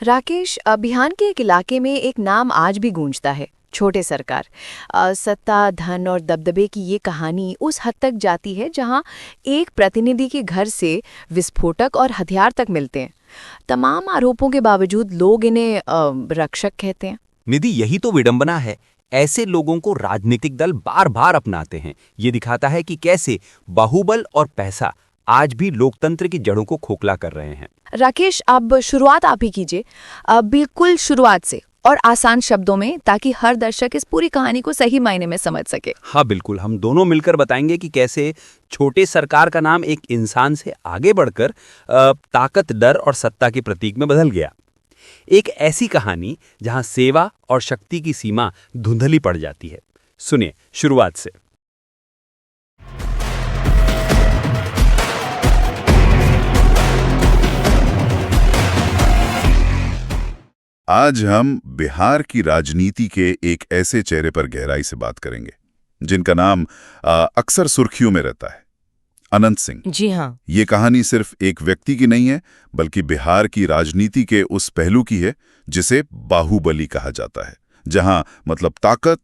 राकेश, बिहार के एक इलाके में एक नाम आज भी गूंजता है, छोटे सरकार। सत्ता, धन और दबदबे की ये कहानी उस हद तक जाती है जहां एक प्रतिनिधि के घर से विस्फोटक और हथियार तक मिलते हैं। तमाम आरोपों के बावजूद लोग इन्हें रक्षक कहते हैं। निधि, यही तो विडंबना है। ऐसे लोगों को राजनीतिक दल बार बार अपनाते हैं। ये दिखाता है कि कैसे बाहुबल और पैसा आज भी लोकतंत्र की जड़ों को खोखला कर रहे हैं। राकेश, अब शुरुआत आप ही कीजिए, बिल्कुल शुरुआत से और आसान शब्दों में, ताकि हर दर्शक इस पूरी कहानी को सही मायने में समझ सके। हाँ बिल्कुल, हम दोनों मिलकर बताएंगे कि कैसे छोटे सरकार का नाम एक इंसान से आगे बढ़कर ताकत, डर और सत्ता के प्रतीक में बदल गया। एक ऐसी कहानी जहां सेवा और शक्ति की सीमा धुंधली पड़ जाती है। सुनिए शुरुआत से। आज हम बिहार की राजनीति के एक ऐसे चेहरे पर गहराई से बात करेंगे जिनका नाम अक्सर सुर्खियों में रहता है, अनंत सिंह। जी हाँ। ये कहानी सिर्फ एक व्यक्ति की नहीं है, बल्कि बिहार की राजनीति के उस पहलू की है जिसे बाहुबली कहा जाता है, जहां मतलब ताकत,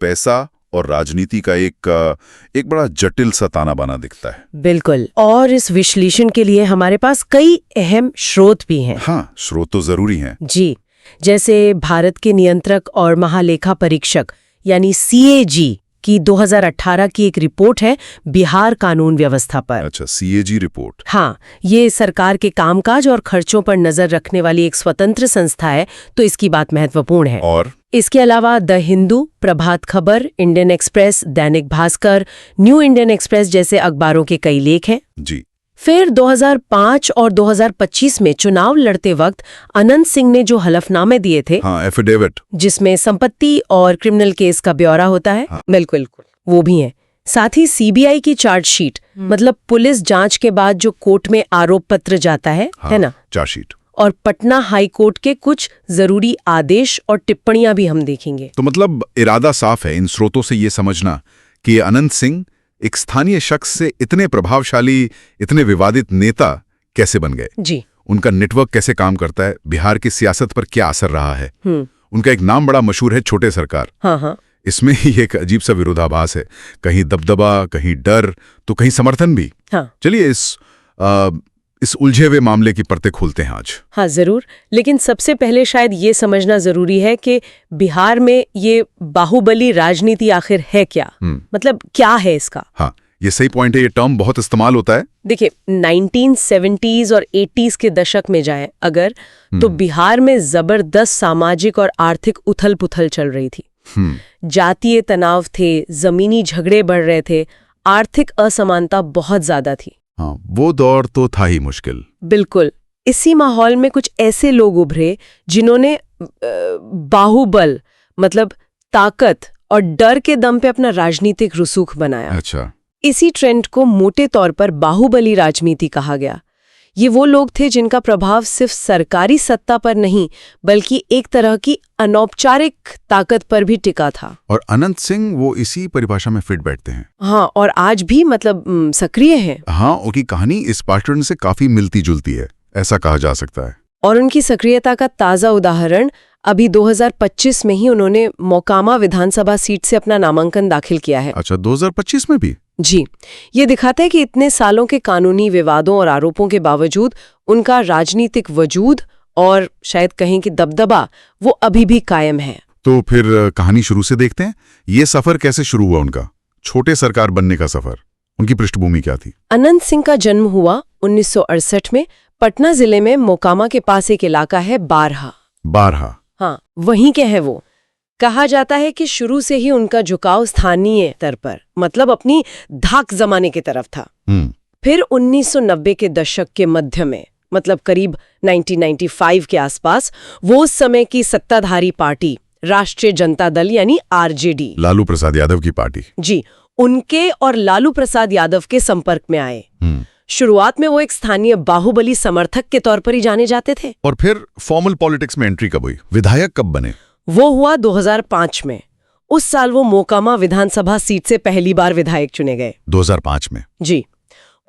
पैसा और राजनीति का एक बड़ा जटिल सा ताना बाना दिखता है। बिल्कुल, और इस विश्लेषण के लिए हमारे पास कई अहम स्रोत भी हैं। हाँ, स्रोत तो जरूरी हैं। जी, जैसे भारत के नियंत्रक और महालेखा परीक्षक यानी CAG की 2018 की एक रिपोर्ट है बिहार कानून व्यवस्था पर। अच्छा, CAG रिपोर्ट। हाँ, ये सरकार के कामकाज और खर्चों पर नजर रखने वाली एक स्वतंत्र संस्था है, तो इसकी बात महत्वपूर्ण है। और इसके अलावा the Hindu, Prabhat Khabar, Indian express, Dainik Bhaskar, new Indian express जैसे अखबारों के कई लेख हैं। जी। फिर 2005 और 2025 में चुनाव लड़ते वक्त अनंत सिंह ने जो हलफनामे दिए थे, हाँ, एफिडेविट, जिसमें संपत्ति और क्रिमिनल केस का ब्यौरा होता है, हाँ। बिल्कुल वो भी है। साथ ही CBI की चार्जशीट, मतलब पुलिस जांच के बाद जो कोर्ट में आरोप पत्र जाता है, हाँ, है ना, चार्जशीट। और पटना हाई कोर्ट के कुछ जरूरी आदेश और टिप्पणियां भी हम देखेंगे। तो मतलब इरादा साफ है इन स्रोतों से ये समझना कि अनंत सिंह एक स्थानीय शख्स से इतने प्रभावशाली, इतने विवादित नेता कैसे बन गए। जी। उनका नेटवर्क कैसे काम करता है, बिहार की सियासत पर क्या असर रहा है। उनका एक नाम बड़ा मशहूर है, छोटे सरकार। हाँ हाँ। इसमें ही एक अजीब सा विरोधाभास है, कहीं दबदबा, कहीं डर, तो कहीं समर्थन भी। हाँ। चलिए इस उलझे हुए मामले की परतें खोलते हैं आज। हाँ जरूर, लेकिन सबसे पहले शायद ये समझना जरूरी है कि बिहार में ये बाहुबली राजनीति आखिर है क्या, मतलब क्या है इसका। हाँ, ये सही पॉइंट है, ये टर्म बहुत इस्तेमाल होता है। देखिए, 1970s और 80s के दशक में जाए अगर, तो बिहार में जबरदस्त सामाजिक और आर्थिक उथल पुथल चल रही थी। जातीय तनाव थे, जमीनी झगड़े बढ़ रहे थे, आर्थिक असमानता बहुत ज्यादा थी। हाँ, वो दौर तो था ही मुश्किल। बिल्कुल। इसी माहौल में कुछ ऐसे लोग उभरे जिन्होंने बाहुबल मतलब ताकत और डर के दम पे अपना राजनीतिक रसूख बनाया। अच्छा। इसी ट्रेंड को मोटे तौर पर बाहुबली राजनीति कहा गया। ये वो लोग थे जिनका प्रभाव सिर्फ सरकारी सत्ता पर नहीं, बल्कि एक तरह की अनौपचारिक ताकत पर भी टिका था। और अनंत सिंह वो इसी परिभाषा में फिट बैठते हैं। हाँ, और आज भी मतलब सक्रिय हैं। हाँ, उनकी कहानी इस पैटर्न से काफी मिलती जुलती है, ऐसा कहा जा सकता है। और उनकी सक्रियता का ताज़ा उदाहरण अभी 2025 में ही उन्होंने मोकामा विधानसभा सीट से अपना नामांकन दाखिल किया है। अच्छा, 2025 में भी? जी, ये दिखाता है कि इतने सालों के कानूनी विवादों और आरोपों के बावजूद उनका राजनीतिक वजूद और शायद कहें कि दबदबा वो अभी भी कायम है। तो फिर कहानी शुरू से देखते हैं, ये सफर कैसे शुरू हुआ उनका, छोटे सरकार बनने का सफर। उनकी पृष्ठभूमि क्या थी? अनंत सिंह का जन्म हुआ 1968 में पटना जिले में मोकामा के पास एक इलाका है बारहा। बारहा? हाँ, वहीं के हैं वो। कहा जाता है कि शुरू से ही उनका झुकाव स्थानीय स्तर पर, मतलब अपनी धाक जमाने की तरफ था। फिर 1990 के दशक के मध्य में, मतलब करीब 1995 के आसपास, वो उस समय की सत्ताधारी पार्टी राष्ट्रीय जनता दल यानी RJD, लालू प्रसाद यादव की पार्टी, जी, उनके और लालू प्रसाद यादव के संपर्क में आए। शुरुआत में वो एक स्थानीय बाहुबली समर्थक के तौर पर ही जाने जाते थे। और फिर फॉर्मल पॉलिटिक्स में एंट्री कब हुई, विधायक कब बने? वो हुआ 2005 में। उस साल वो मोकामा विधानसभा सीट से पहली बार विधायक चुने गए। 2005 में? जी।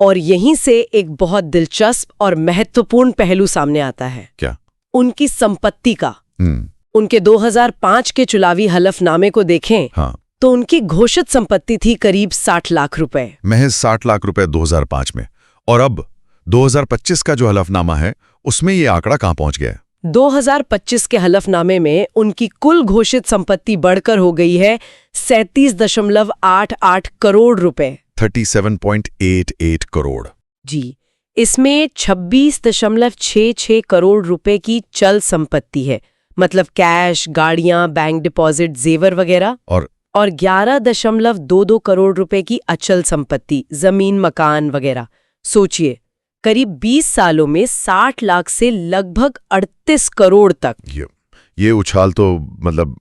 और यहीं से एक बहुत दिलचस्प और महत्वपूर्ण पहलू सामने आता है। क्या? उनकी संपत्ति का। हम्म। उनके 2005 के चुनावी हलफनामे को देखें हाँ, तो उनकी घोषित संपत्ति थी करीब 60 लाख रुपए। महज 60 लाख रुपए 2005 में, और अब 2025 का जो हलफनामा है उसमें ये आंकड़ा कहां पहुंच गया है? 2025 के हलफनामे में उनकी कुल घोषित संपत्ति बढ़कर हो गई है 37.88 करोड़ रुपए। 37.88 करोड़। जी, इसमें 26.66 करोड़ रुपए की चल संपत्ति है, मतलब कैश, गाड़ियां, बैंक डिपॉजिट, जेवर वगैरह, और 11.22 करोड़ रुपए की अचल संपत्ति, जमीन, मकान वगैरह। सोचिए, करीब 20 सालों में 60 लाख से लगभग 38 करोड़ तक। ये उछाल तो मतलब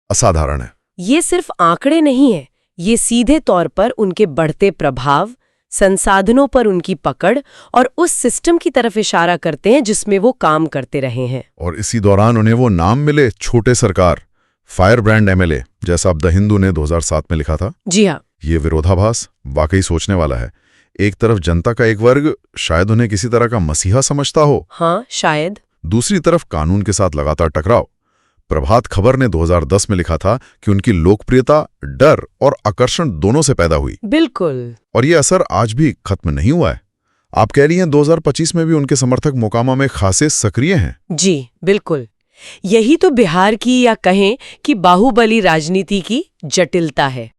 असाधारण है। ये सिर्फ आंकड़े नहीं है, ये सीधे तौर पर उनके बढ़ते प्रभाव, संसाधनों पर उनकी पकड़ और उस सिस्टम की तरफ इशारा करते हैं जिसमें वो काम करते रहे हैं। और इसी दौरान उन्हें वो नाम मिले, छोटे सरकार, फायर ब्रांड एमएलए, जैसा अब द हिंदू ने 2007 में लिखा था। जी हाँ। ये विरोधाभास वाकई सोचने वाला है। एक तरफ जनता का एक वर्ग शायद उन्हें किसी तरह का मसीहा समझता हो, हाँ शायद, दूसरी तरफ कानून के साथ लगातार टकराव। प्रभात खबर ने 2010 में लिखा था कि उनकी लोकप्रियता डर और आकर्षण दोनों से पैदा हुई। बिल्कुल। और ये असर आज भी खत्म नहीं हुआ है। आप कह रही हैं 2025 में भी उनके समर्थक मोकामा में खासे सक्रिय हैं। जी बिल्कुल। यही तो बिहार की, या कहें कि बाहुबली राजनीति की जटिलता है।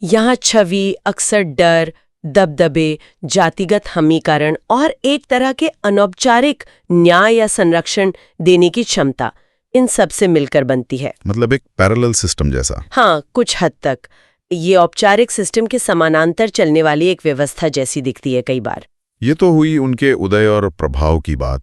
यहाँ छवि, अक्सर डर, दबदबे, जातिगत हमीकरण और एक तरह के अनौपचारिक न्याय या संरक्षण देने की क्षमता, इन सब से मिलकर बनती है। मतलब एक पैरेलल सिस्टम जैसा। हाँ, कुछ हद तक ये औपचारिक सिस्टम के समानांतर चलने वाली एक व्यवस्था जैसी दिखती है कई बार। ये तो हुई उनके उदय और प्रभाव की बात,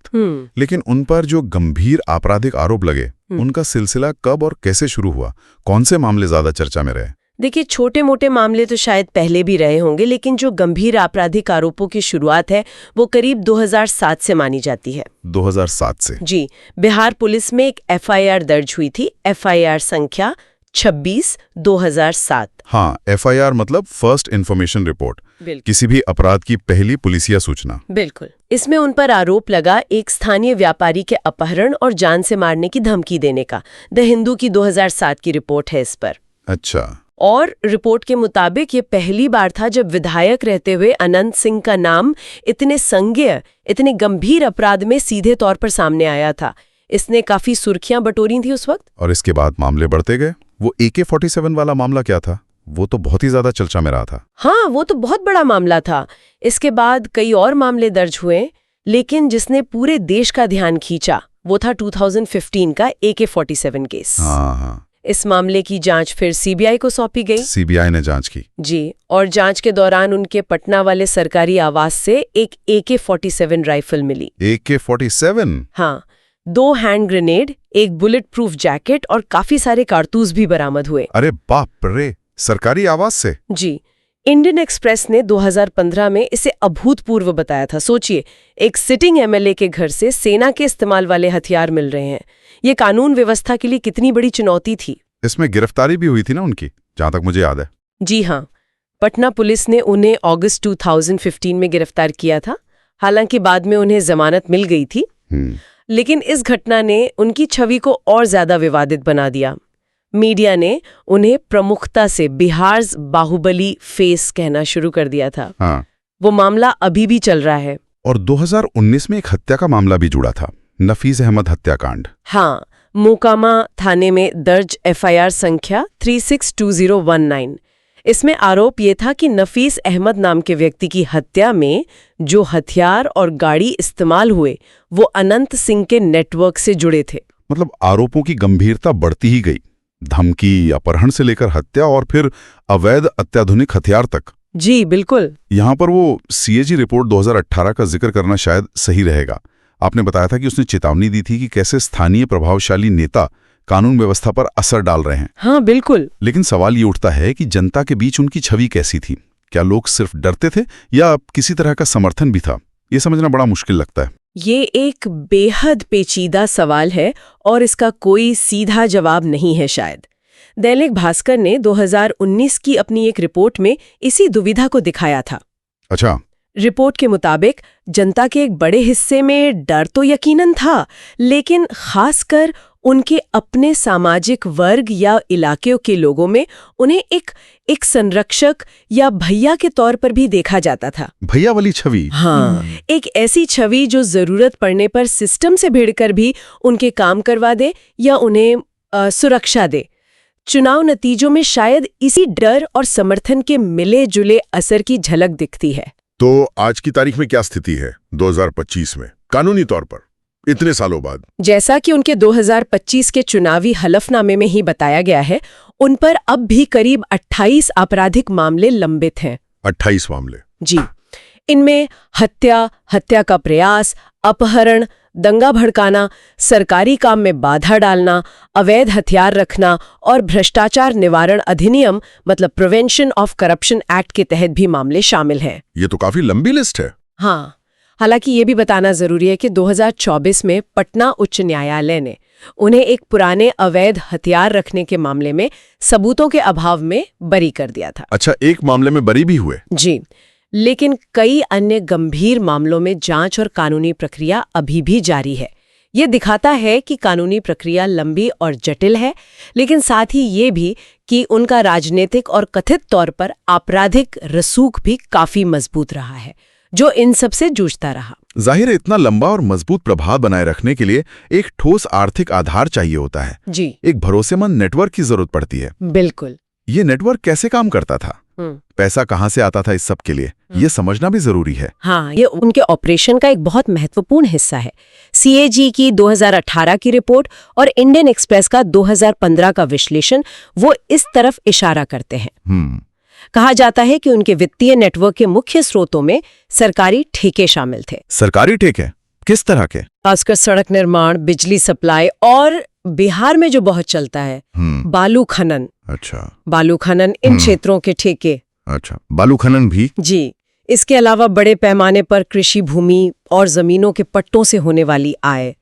लेकिन उन पर जो गंभीर आपराधिक आरोप लगे, उनका सिलसिला कब और कैसे शुरू हुआ? कौन से मामले ज्यादा चर्चा में रहे? देखिए, छोटे मोटे मामले तो शायद पहले भी रहे होंगे, लेकिन जो गंभीर आपराधिक आरोपों की शुरुआत है वो करीब 2007 से मानी जाती है। 2007 से? जी। बिहार पुलिस में एक एफआईआर दर्ज हुई थी, एफआईआर संख्या 26/2007। हाँ, एफआईआर मतलब फर्स्ट इन्फॉर्मेशन रिपोर्ट, किसी भी अपराध की पहली पुलिसिया सूचना। बिल्कुल। इसमें उन पर आरोप लगा एक स्थानीय व्यापारी के अपहरण और जान से मारने की धमकी देने का। द हिंदू की 2007 की रिपोर्ट है इस पर। अच्छा। और रिपोर्ट के मुताबिक ये पहली बार था जब विधायक रहते हुए अनंत सिंह का नाम इतने संज्ञेय, इतने गंभीर अपराध में सीधे तौर पर सामने आया था। इसने काफी सुर्खियां बटोरी थी उस वक्त। और इसके बाद मामले बढ़ते गए। वो AK-47 वाला मामला क्या था? वो तो बहुत ही ज्यादा चर्चा में रहा था। हाँ, वो तो बहुत बड़ा मामला था। इसके बाद कई और मामले दर्ज हुए, लेकिन जिसने पूरे देश का ध्यान खींचा वो था 2015 का AK-47 केस। हाँ। इस मामले की जांच फिर सीबीआई को सौंपी गई। सीबीआई ने जांच की। जी। और जांच के दौरान उनके पटना वाले सरकारी आवास से एक AK-47 राइफल मिली। AK-47? हाँ, 2 हैंड ग्रेनेड, एक बुलेट प्रूफ जैकेट और काफी सारे कारतूस भी बरामद हुए। अरे बाप रे, सरकारी आवास से? जी। इंडियन एक्सप्रेस ने 2015 में इसे अभूतपूर्व बताया था। सोचिए, एक सिटिंग एमएलए के घर से सेना के इस्तेमाल वाले हथियार मिल रहे हैं। ये कानून व्यवस्था के लिए कितनी बड़ी चुनौती थी। इसमें गिरफ्तारी भी हुई थी ना उनकी, जहां तक मुझे याद है। जी हाँ, पटना पुलिस ने उन्हें अगस्त 2015 में गिरफ्तार किया था। हालांकि बाद में उन्हें जमानत मिल गई थी। लेकिन इस घटना ने उनकी छवि को और ज्यादा विवादित बना दिया। मीडिया ने उन्हें प्रमुखता से बिहार्स बाहुबली फेस कहना शुरू कर दिया था। हाँ। वो मामला अभी भी चल रहा है। और 2019 में एक हत्या का मामला भी जुड़ा था, नफीस अहमद हत्याकांड। हाँ, मोकामा थाने में दर्ज एफआईआर संख्या 362019। इसमें आरोप ये था कि नफीस अहमद नाम के व्यक्ति की हत्या में जो हथियार और गाड़ी इस्तेमाल हुए वो अनंत सिंह के नेटवर्क से जुड़े थे। मतलब आरोपों की गंभीरता बढ़ती ही गई, धमकी, अपहरण से लेकर हत्या और फिर अवैध अत्याधुनिक हथियार तक। जी बिल्कुल। यहाँ पर वो सीएजी रिपोर्ट 2018 का जिक्र करना शायद सही रहेगा। आपने बताया था कि उसने चेतावनी दी थी कि कैसे स्थानीय प्रभावशाली नेता कानून व्यवस्था पर असर डाल रहे हैं। हाँ बिल्कुल। लेकिन सवाल ये उठता है कि जनता के बीच उनकी छवि कैसी थी? क्या लोग सिर्फ डरते थे या किसी तरह का समर्थन भी था? ये समझना बड़ा मुश्किल लगता है। ये एक बेहद पेचीदा सवाल है और इसका कोई सीधा जवाब नहीं है शायद। दैनिक भास्कर ने 2019 की अपनी एक रिपोर्ट में इसी दुविधा को दिखाया था। अच्छा। रिपोर्ट के मुताबिक जनता के एक बड़े हिस्से में डर तो यकीनन था, लेकिन खासकर उनके अपने सामाजिक वर्ग या इलाके के लोगों में उन्हें एक संरक्षक या भैया के तौर पर भी देखा जाता था। भैया वाली छवि। हाँ, एक ऐसी छवि जो जरूरत पड़ने पर सिस्टम से भिड़कर भी उनके काम करवा दे या उन्हें सुरक्षा दे। चुनाव नतीजों में शायद इसी डर और समर्थन के मिले जुले असर की झलक दिखती है। तो आज की तारीख में क्या स्थिति है 2025 में कानूनी तौर पर, इतने सालों बाद? जैसा कि उनके 2025 के चुनावी हलफनामे में ही बताया गया है, उन पर अब भी करीब 28 आपराधिक मामले लंबित हैं। 28 मामले? जी। इनमें हत्या का प्रयास, अपहरण, दंगा भड़काना, सरकारी काम में बाधा डालना, अवैध हथियार रखना और भ्रष्टाचार निवारण अधिनियम मतलब प्रिवेंशन ऑफ करप्शन एक्ट के तहत भी मामले शामिल हैं। ये तो काफी लंबी लिस्ट है। हाँ, हालांकि ये भी बताना जरूरी है कि 2024 में पटना उच्च न्यायालय ने उन्हें एक पुराने अवैध हथियार रखने के मामले में सबूतों के अभाव में बरी कर दिया था। अच्छा, एक मामले में बरी भी हुए? जी, लेकिन कई अन्य गंभीर मामलों में जांच और कानूनी प्रक्रिया अभी भी जारी है। ये दिखाता है कि कानूनी प्रक्रिया लंबी और जटिल है, लेकिन साथ ही ये भी कि उनका राजनीतिक और कथित तौर पर आपराधिक रसूख भी काफी मजबूत रहा है, जो इन सब से जूझता रहा। जाहिर है, इतना लंबा और मजबूत प्रभाव बनाए रखने के लिए एक ठोस आर्थिक आधार चाहिए होता है। जी, एक भरोसेमंद नेटवर्क की जरूरत पड़ती है। बिल्कुल। ये नेटवर्क कैसे काम करता था, पैसा कहां से आता था, इस सब के लिए ये समझना भी जरूरी है। हाँ, ये उनके ऑपरेशन का एक बहुत महत्वपूर्ण हिस्सा है। CAG की 2018 की रिपोर्ट और इंडियन एक्सप्रेस का 2015 का विश्लेषण वो इस तरफ इशारा करते हैं। कहा जाता है कि उनके वित्तीय नेटवर्क के मुख्य स्रोतों में सरकारी ठेके शामिल थे। सरकारी ठेके किस तरह के? खासकर सड़क निर्माण, बिजली सप्लाई और बिहार में जो बहुत चलता है बालू खनन। अच्छा, बालू खनन, इन क्षेत्रों के ठेके। अच्छा, बालू खनन भी? जी। इसके अलावा बड़े पैमाने पर कृषि भूमि और जमीनों के पट्टों से होने वाली आय,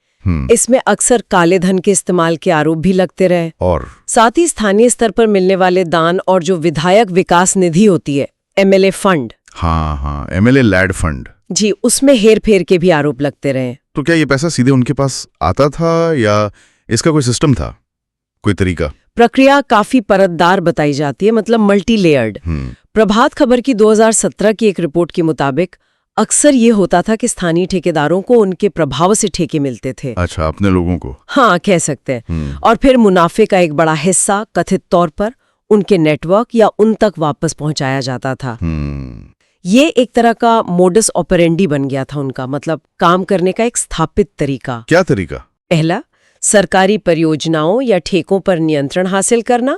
इसमें अक्सर काले धन के इस्तेमाल के आरोप भी लगते रहे। और साथ ही स्थानीय स्तर पर मिलने वाले दान और जो विधायक विकास निधि होती है, MLA फंड। हाँ, MLA लैड फंड। जी, उसमें हेर फेर के भी आरोप लगते रहे। तो क्या ये पैसा सीधे उनके पास आता था या इसका कोई सिस्टम था, कोई तरीका? प्रक्रिया काफी परतदार बताई जाती है, मतलब मल्टी लेयर्ड। प्रभात खबर की 2017 की एक रिपोर्ट के मुताबिक अक्सर ये होता था कि स्थानीय ठेकेदारों को उनके प्रभाव से ठेके मिलते थे। अच्छा, अपने लोगों को? हाँ, कह सकते हैं। और फिर मुनाफे का एक बड़ा हिस्सा कथित तौर पर उनके नेटवर्क या उन तक वापस पहुंचाया जाता था। ये एक तरह का मोडस ऑपरेंडी बन गया था उनका, मतलब काम करने का एक स्थापित तरीका। क्या तरीका? पहला, सरकारी परियोजनाओं या ठेकों पर नियंत्रण हासिल करना।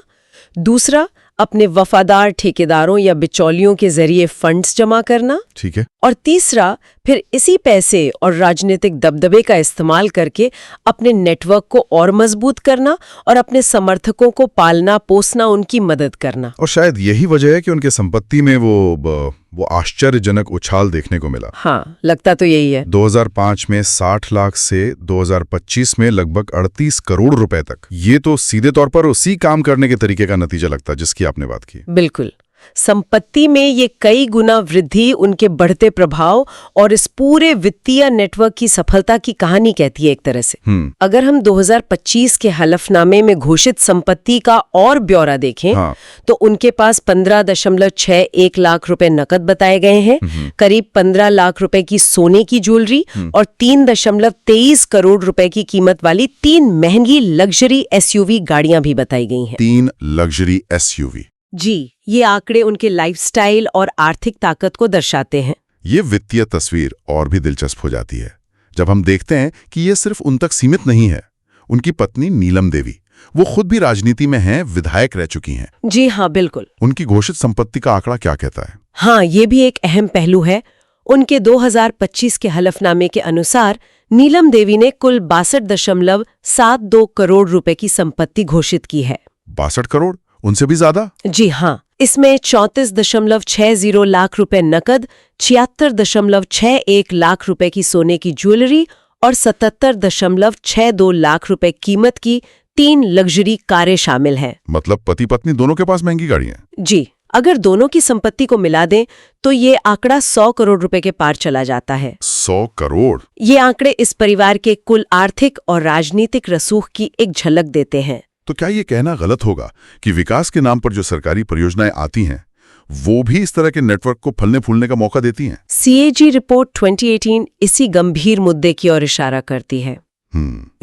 दूसरा, अपने वफादार ठेकेदारों या बिचौलियों के जरिए फंड्स जमा करना। ठीक है। और तीसरा, फिर इसी पैसे और राजनीतिक दबदबे का इस्तेमाल करके अपने नेटवर्क को और मजबूत करना और अपने समर्थकों को पालना पोसना, उनकी मदद करना। और शायद यही वजह है कि उनके संपत्ति में वो आश्चर्यजनक उछाल देखने को मिला। हाँ, लगता तो यही है। 2005 में 60 लाख से 2025 में लगभग 38 करोड़ रुपए तक। ये तो सीधे तौर पर उसी काम करने के तरीके का नतीजा लगता है जिसकी आपने बात की। बिल्कुल। संपत्ति में ये कई गुना वृद्धि उनके बढ़ते प्रभाव और इस पूरे वित्तीय नेटवर्क की सफलता की कहानी कहती है एक तरह से। अगर हम 2025 के हलफनामे में घोषित संपत्ति का और ब्यौरा देखें, तो उनके पास 15.61 लाख रुपए नकद बताए गए हैं, करीब 15 लाख रुपए की सोने की ज्वेलरी और 3.23 करोड़ रुपए की कीमत वाली 3 महंगी लग्जरी SUV गाड़ियां भी बताई गई हैं। 3 लग्जरी SUV। जी, ये आंकड़े उनके लाइफस्टाइल और आर्थिक ताकत को दर्शाते हैं। ये वित्तीय तस्वीर और भी दिलचस्प हो जाती है जब हम देखते हैं कि ये सिर्फ उन तक सीमित नहीं है। उनकी पत्नी नीलम देवी, वो खुद भी राजनीति में हैं, विधायक रह चुकी हैं। जी हाँ, बिल्कुल। उनकी घोषित संपत्ति का आंकड़ा क्या कहता है? हाँ, ये भी एक अहम पहलू है। उनके 2025 के हलफनामे के अनुसार नीलम देवी ने कुल 62.72 करोड़ रुपए की संपत्ति घोषित की है। 62 करोड़? उनसे भी ज्यादा? जी हाँ। इसमें 34.60 लाख रुपए नकद, 76.61 लाख रुपए की सोने की ज्वेलरी और 77.62 लाख रुपए कीमत की 3 लग्जरी कारें शामिल हैं। मतलब पति पत्नी दोनों के पास महंगी गाड़ियां? जी, अगर दोनों की संपत्ति को मिला दें तो ये आंकड़ा 100 करोड़ रुपए के पार चला जाता है। 100 करोड़? ये आंकड़े इस परिवार के कुल आर्थिक और राजनीतिक रसूख की एक झलक देते हैं। तो क्या ये कहना गलत होगा कि विकास के नाम पर जो सरकारी परियोजनाएं आती हैं वो भी इस तरह के नेटवर्क को फलने फूलने का मौका देती हैं? CAG रिपोर्ट 2018 इसी गंभीर मुद्दे की ओर इशारा करती है।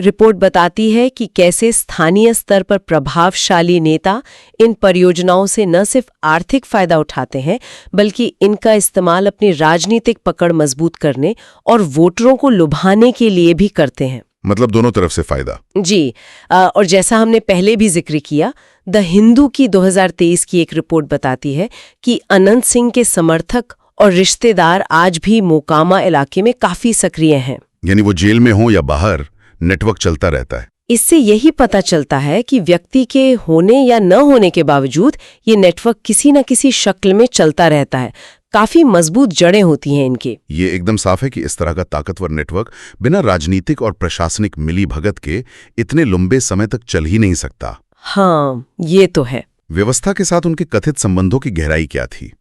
रिपोर्ट बताती है कि कैसे स्थानीय स्तर पर प्रभावशाली नेता इन परियोजनाओं से न सिर्फ आर्थिक फायदा उठाते हैं बल्कि इनका इस्तेमाल अपनी राजनीतिक पकड़ मजबूत करने और वोटरों को लुभाने के लिए भी करते हैं। मतलब दोनों तरफ से फायदा। जी, और जैसा हमने पहले भी जिक्र किया, द हिंदू की 2023 की एक रिपोर्ट बताती है कि अनंत सिंह के समर्थक और रिश्तेदार आज भी मोकामा इलाके में काफी सक्रिय हैं। यानी वो जेल में हो या बाहर, नेटवर्क चलता रहता है। इससे यही पता चलता है कि व्यक्ति के होने या न होने के बावजूद ये नेटवर्क किसी न किसी शक्ल में चलता रहता है। काफी मजबूत जड़ें होती हैं इनकी। ये एकदम साफ है कि इस तरह का ताकतवर नेटवर्क बिना राजनीतिक और प्रशासनिक मिलीभगत के इतने लंबे समय तक चल ही नहीं सकता। हाँ, ये तो है। व्यवस्था के साथ उनके कथित संबंधों की गहराई क्या थी?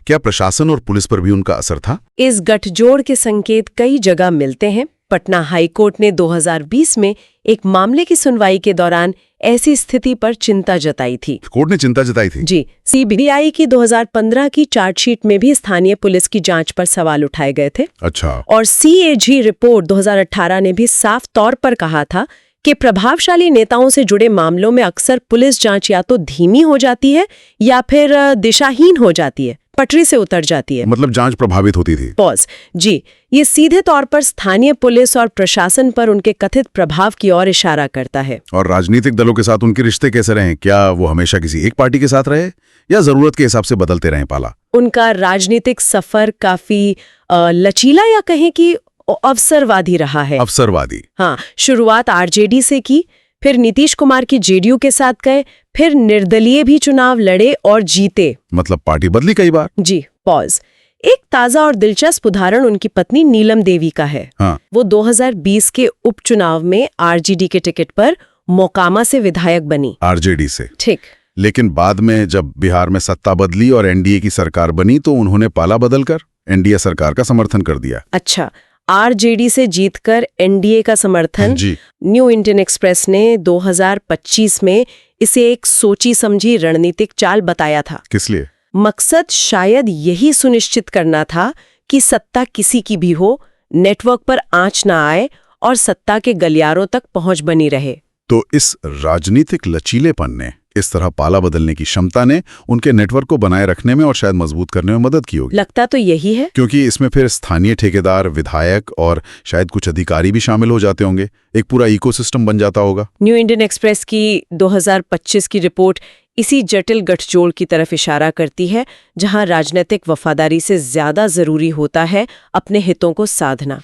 क्या प्रशासन और पुलिस पर भी उनका असर था? इस गठजोड़ के संकेत कई जगह मिलते हैं। पटना हाईकोर्ट ने 2020 में एक मामले की सुनवाई के दौरान ऐसी स्थिति पर चिंता जताई थी। कोर्ट ने चिंता जताई थी? जी, CBI की 2015 की चार्जशीट में भी स्थानीय पुलिस की जांच पर सवाल उठाए गए थे। अच्छा। और CAG रिपोर्ट 2018 ने भी साफ तौर पर कहा था कि प्रभावशाली नेताओं से जुड़े मामलों में अक्सर पुलिस जांच या तो धीमी हो जाती है या फिर दिशाहीन हो जाती है, पटरी से उतर जाती है। मतलब जांच प्रभावित होती थी। पॉज। जी, ये सीधे तौर पर स्थानीय पुलिस और प्रशासन पर उनके कथित प्रभाव की ओर इशारा करता है। और राजनीतिक दलों के साथ उनके रिश्ते कैसे रहे? क्या वो हमेशा किसी एक पार्टी के साथ रहे या जरूरत के हिसाब से बदलते रहे पाला? उनका राजनीतिक सफर काफी लचीला या कहें कि अवसरवादी रहा है। अवसरवादी? हाँ, शुरुआत RJD से की, फिर नीतीश कुमार की JDU के साथ गए, फिर निर्दलीय भी चुनाव लड़े और जीते। मतलब पार्टी बदली कई बार? जी, पॉज। एक ताजा और दिलचस्प उदाहरण उनकी पत्नी नीलम देवी का है। हाँ। वो 2020 के उपचुनाव में RJD के टिकट पर मोकामा से विधायक बनी। RJD से? ठीक। लेकिन बाद में जब बिहार में सत्ता बदली और NDA की सरकार बनी तो उन्होंने पाला बदलकर NDA सरकार का समर्थन कर दिया। अच्छा, RJD से जीतकर NDA का समर्थन। जी। न्यू इंडियन एक्सप्रेस ने 2025 में इसे एक सोची समझी रणनीतिक चाल बताया था। किस लिए? मकसद शायद यही सुनिश्चित करना था कि सत्ता किसी की भी हो, नेटवर्क पर आंच ना आए और सत्ता के गलियारों तक पहुंच बनी रहे। तो इस राजनीतिक लचीलेपन ने, इस तरह पाला बदलने की क्षमता ने उनके नेटवर्क को बनाए रखने में और शायद मजबूत करने में मदद की होगी। लगता तो यही है, क्योंकि इसमें फिर स्थानीय ठेकेदार, विधायक और शायद कुछ अधिकारी भी शामिल हो जाते होंगे। एक पूरा इकोसिस्टम बन जाता होगा। न्यू इंडियन एक्सप्रेस की 2025 की रिपोर्ट इसी जटिल गठजोड़ की तरफ इशारा करती है, जहां राजनीतिक वफादारी से ज्यादा जरूरी होता है अपने हितों को साधना।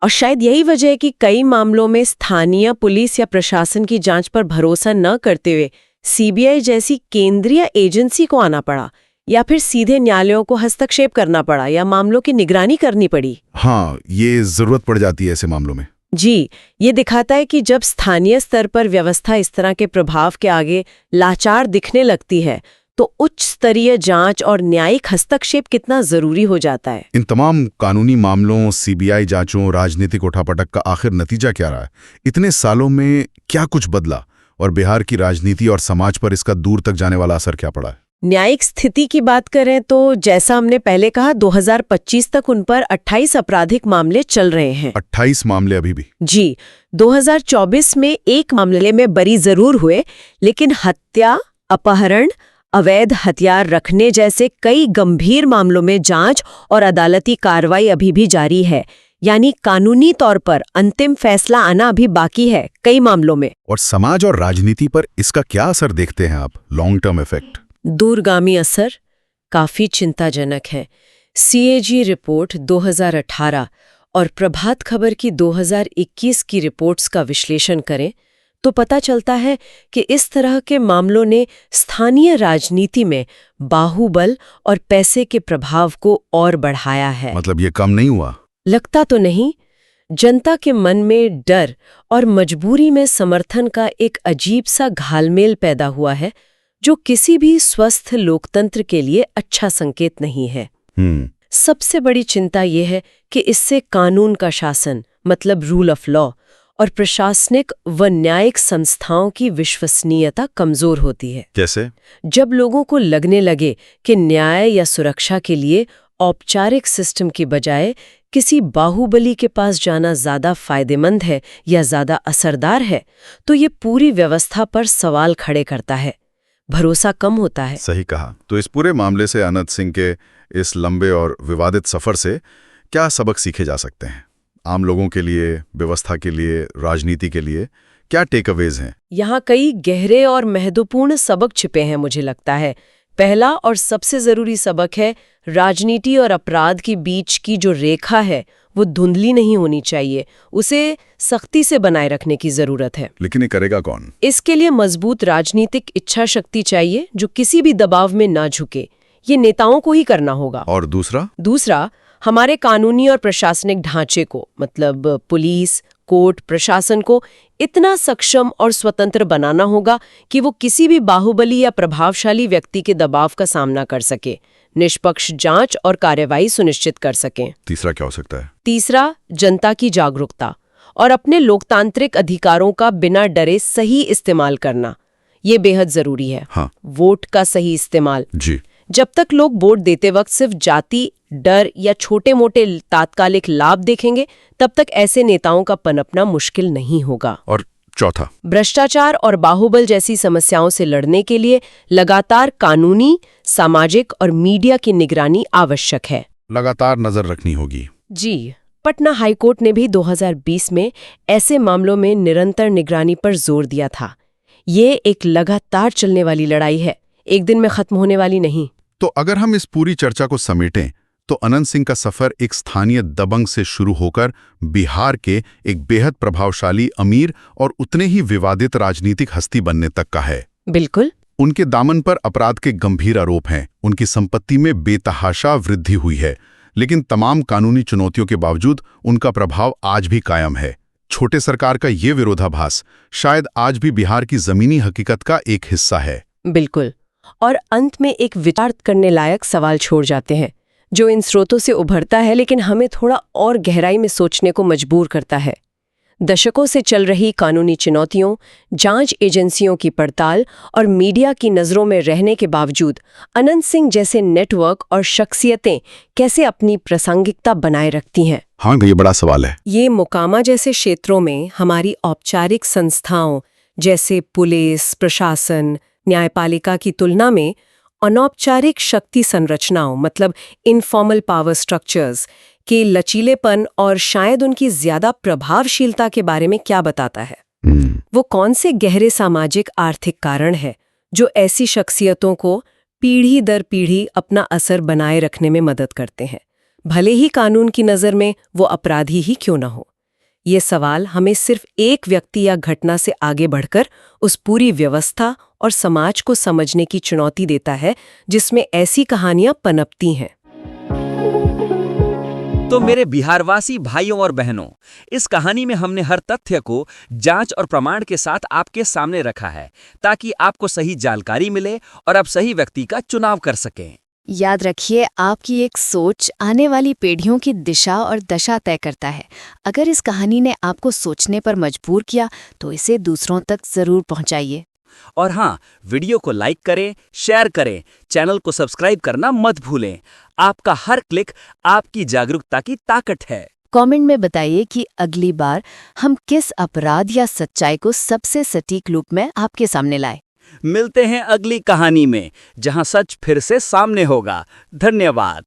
और शायद यही वजह है कि कई मामलों में स्थानीय पुलिस या प्रशासन की जांच पर भरोसा न करते हुए CBI जैसी केंद्रीय एजेंसी को आना पड़ा, या फिर सीधे न्यायालयों को हस्तक्षेप करना पड़ा या मामलों की निगरानी करनी पड़ी। हाँ, ये जरूरत पड़ जाती है ऐसे मामलों में। जी, ये दिखाता है कि जब स्थानीय स्तर पर व्यवस्था इस तरह के प्रभाव के आगे लाचार दिखने लगती है तो उच्च स्तरीय जांच और न्यायिक हस्तक्षेप कितना जरूरी हो जाता है। इन तमाम कानूनी मामलों, CBI जांचों, राजनीतिक उठापटक का आखिर नतीजा क्या रहा है? इतने सालों में क्या कुछ बदला और बिहार की राजनीति और समाज पर इसका दूर तक जाने वाला असर क्या पड़ा है? न्यायिक स्थिति की बात करें तो जैसा हमने पहले कहा, 2025 तक उन पर 28 आपराधिक मामले चल रहे हैं। 28 मामले अभी भी? जी, 2024 में एक मामले में बरी जरूर हुए, लेकिन हत्या, अपहरण, अवैध हथियार रखने जैसे कई गंभीर मामलों में जांच और अदालती कार्रवाई अभी भी जारी है। यानी कानूनी तौर पर अंतिम फैसला आना अभी बाकी है कई मामलों में। और समाज और राजनीति पर इसका क्या असर देखते हैं आप, लॉन्ग टर्म इफेक्ट? दूरगामी असर काफी चिंताजनक है। CAG रिपोर्ट 2018 और प्रभात खबर की 2021 की रिपोर्ट्स का विश्लेषण करें तो पता चलता है कि इस तरह के मामलों ने स्थानीय राजनीति में बाहुबल और पैसे के प्रभाव को और बढ़ाया है। मतलब ये कम नहीं हुआ? लगता तो नहीं। जनता के मन में डर और मजबूरी में समर्थन का एक अजीब सा घालमेल पैदा हुआ है, जो किसी भी स्वस्थ लोकतंत्र के लिए अच्छा संकेत नहीं है। सबसे बड़ी चिंता यह है कि इससे कानून का शासन मतलब रूल ऑफ लॉ और प्रशासनिक व न्यायिक संस्थाओं की विश्वसनीयता कमजोर होती है। कैसे? जब लोगों को लगने लगे कि न्याय या सुरक्षा के लिए औपचारिक सिस्टम की बजाय किसी बाहुबली के पास जाना ज्यादा फायदेमंद है या ज्यादा असरदार है, तो ये पूरी व्यवस्था पर सवाल खड़े करता है, भरोसा कम होता है। सही कहा। तो इस पूरे मामले से अनंत सिंह के इस लंबे और विवादित सफर से क्या सबक सीखे जा सकते हैं? आम लोगों के लिए, व्यवस्था के लिए, राजनीति के लिए क्या टेकअवेज हैं? यहाँ कई गहरे और महत्वपूर्ण सबक छिपे हैं मुझे लगता है। पहला और सबसे जरूरी सबक है, राजनीति और अपराध के बीच की जो रेखा है वो धुंधली नहीं होनी चाहिए, उसे सख्ती से बनाए रखने की जरूरत है। लेकिन ये करेगा कौन? इसके लिए मजबूत राजनीतिक इच्छा शक्ति चाहिए जो किसी भी दबाव में ना झुके। ये नेताओं को ही करना होगा। और दूसरा, हमारे कानूनी और प्रशासनिक ढांचे को मतलब पुलिस, कोर्ट, प्रशासन को इतना सक्षम और स्वतंत्र बनाना होगा कि वो किसी भी बाहुबली या प्रभावशाली व्यक्ति के दबाव का सामना कर सके, निष्पक्ष जांच और कार्रवाई सुनिश्चित कर सकें। तीसरा क्या हो सकता है? तीसरा, जनता की जागरूकता और अपने लोकतांत्रिक अधिकारों का बिना डरे सही इस्तेमाल करना, ये बेहद जरूरी है। हाँ। वोट का सही इस्तेमाल। जी। जब तक लोग वोट देते वक्त सिर्फ जाति, डर या छोटे मोटे तात्कालिक लाभ देखेंगे, तब तक ऐसे नेताओं का पनपना मुश्किल नहीं होगा। और चौथा, भ्रष्टाचार और बाहुबल जैसी समस्याओं से लड़ने के लिए लगातार कानूनी, सामाजिक और मीडिया की निगरानी आवश्यक है। लगातार नजर रखनी होगी। जी। पटना हाईकोर्ट ने भी 2020 में ऐसे मामलों में निरंतर निगरानी पर जोर दिया था। ये एक लगातार चलने वाली लड़ाई है, एक दिन में खत्म होने वाली नहीं। तो अगर हम इस पूरी चर्चा को समेटें तो अनंत सिंह का सफर एक स्थानीय दबंग से शुरू होकर बिहार के एक बेहद प्रभावशाली, अमीर और उतने ही विवादित राजनीतिक हस्ती बनने तक का है। बिल्कुल। उनके दामन पर अपराध के गंभीर आरोप हैं, उनकी संपत्ति में बेतहाशा वृद्धि हुई है, लेकिन तमाम कानूनी चुनौतियों के बावजूद उनका प्रभाव आज भी कायम है। छोटे सरकार का ये विरोधाभास शायद आज भी बिहार की जमीनी हकीकत का एक हिस्सा है। बिल्कुल। और अंत में एक विचार करने लायक सवाल छोड़ जाते हैं जो इन स्रोतों से उभरता है लेकिन हमें थोड़ा और गहराई में सोचने को मजबूर करता है। दशकों से चल रही कानूनी चुनौतियों, जांच एजेंसियों की पड़ताल और मीडिया की नज़रों में रहने के बावजूद अनंत सिंह जैसे नेटवर्क और शख्सियतें कैसे अपनी प्रासंगिकता बनाए रखती हैं? हाँ, ये बड़ा सवाल है। ये मोकामा जैसे क्षेत्रों में हमारी औपचारिक संस्थाओं जैसे पुलिस, प्रशासन, न्यायपालिका की तुलना में अनौपचारिक शक्ति संरचनाओं मतलब इनफॉर्मल पावर स्ट्रक्चर्स के लचीलेपन और शायद उनकी ज्यादा प्रभावशीलता के बारे में क्या बताता है? वो कौन से गहरे सामाजिक आर्थिक कारण है जो ऐसी शख्सियतों को पीढ़ी दर पीढ़ी अपना असर बनाए रखने में मदद करते हैं, भले ही कानून की नज़र में वो अपराधी ही क्यों ना हो? ये सवाल हमें सिर्फ एक व्यक्ति या घटना से आगे बढ़कर उस पूरी व्यवस्था और समाज को समझने की चुनौती देता है जिसमें ऐसी कहानियां पनपती हैं। तो मेरे बिहारवासी भाइयों और बहनों, इस कहानी में हमने हर तथ्य को जांच और प्रमाण के साथ आपके सामने रखा है ताकि आपको सही जानकारी मिले और आप सही व्यक्ति का चुनाव कर सकें। याद रखिए, आपकी एक सोच आने वाली पीढ़ियों की दिशा और दशा तय करता है। अगर इस कहानी ने आपको सोचने पर मजबूर किया तो इसे दूसरों तक जरूर पहुंचाइए। और हाँ, वीडियो को लाइक करें, शेयर करें, चैनल को सब्सक्राइब करना मत भूलें। आपका हर क्लिक आपकी जागरूकता की ताकत है। कमेंट में बताइए कि अगली बार हम किस अपराध या सच्चाई को सबसे सटीक रूप में आपके सामने लाए। मिलते हैं अगली कहानी में जहां सच फिर से सामने होगा। धन्यवाद।